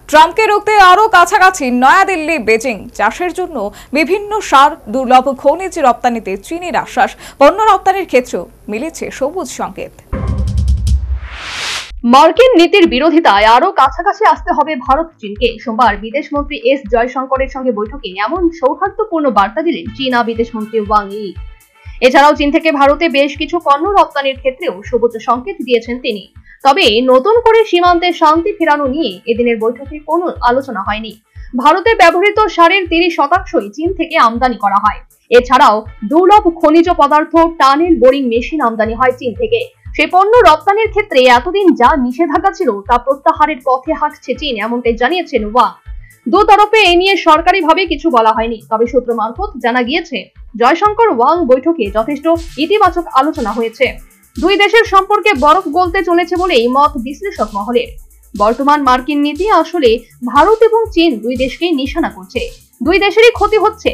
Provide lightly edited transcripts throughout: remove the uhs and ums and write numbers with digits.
ট্রাম্পকে রুখতে আরো কাছাকাছি নয়াদিল্লি বেজিং। চাষের জন্য বিভিন্ন সার, দুর্লভ খনিজ রপ্তানিতে চীনের আশ্বাস। পণ্য রপ্তানির ক্ষেত্রেও মিলেছে সবুজ সংকেত। মার্কিন নীতির বিরোধিতায় আরো কাছাকাছি আসতে হবে ভারত চীনকে। সোমবার বিদেশমন্ত্রী এস জয়শঙ্করের সঙ্গে বৈঠকে এমন সৌহার্দ্যপূর্ণ বার্তা দিলেন চীনা বিদেশমন্ত্রী ওয়াং ই। এছাড়াও চীন থেকে ভারতে বেশ কিছু পণ্য রপ্তানির ক্ষেত্রেও সবুজ সংকেত দিয়েছেন তিনি। তবে নতুন করে সীমান্তে শান্তি ফেরানো নিয়ে এদিনের বৈঠকে কোনো আলোচনা হয়নি। ভারতে ব্যবহৃত সারের 30% চীন থেকে আমদানি করা হয়। এছাড়াও দুর্লভ খনিজ পদার্থ, টানেল বোরিং মেশিন আমদানি হয় চীন থেকে। সেই পণ্য রপ্তানির ক্ষেত্রে এতদিন যা নিষেধাজ্ঞা ছিল তা প্রত্যাহারের পথে হাঁটছে চীন, এমনটাই জানিয়েছেন ওয়াং। দু তরফে এ নিয়ে সরকারিভাবে কিছু বলা হয়নি, তবে সূত্র মারফত জানা গিয়েছে জয়শঙ্কর ওয়াং বৈঠকে যথেষ্ট ইতিবাচক আলোচনা হয়েছে। দুই দেশের সম্পর্কে বরফ গলতে চলেছে বলেই মত বিশ্লেষক মহলের। বর্তমান মার্কিন নীতি আসলে ভারত এবং চীন দুই দেশকেই নিশানা করছে, দুই দেশেরই ক্ষতি হচ্ছে,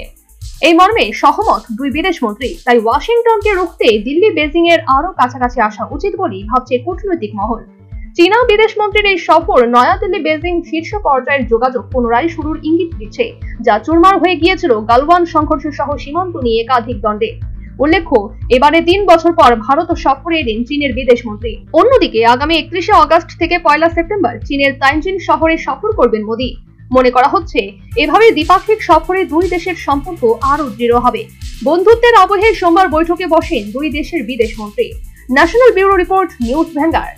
এই মর্মে সহমত দুই বিদেশমন্ত্রী। তাই ওয়াশিংটনকে রুখতে দিল্লি বেজিং এর আরো কাছাকাছি আসা উচিত বলেই ভাবছে কূটনৈতিক মহল। চীনা বিদেশমন্ত্রীর এই সফর নয়াদিল্লি বেজিং শীর্ষ পর্যায়ের যোগাযোগ পুনরায় শুরুর ইঙ্গিত দিচ্ছে, যা চুরমার হয়ে গিয়েছিল গালওয়ান সংঘর্ষ সহ সীমান্ত নিয়ে একাধিক দ্বন্দ্বে। উল্লেখ্য, এবারে 3 বছর পর ভারত সফরে এলেন চীনের বিদেশমন্ত্রী। অন্যদিকে আগামী 31শে আগস্ট থেকে 1 সেপ্টেম্বর চীনের তাইনজিন শহরে সফর করবেন মোদী। মনে করা হচ্ছে এভাবে দ্বিপাক্ষিক সফরে দুই দেশের সম্পর্ক আরো দৃঢ় হবে। বন্ধুত্বের আবহে সোমবার বৈঠকে বসেন দুই দেশের বিদেশমন্ত্রী। National bureau report, news vanguard.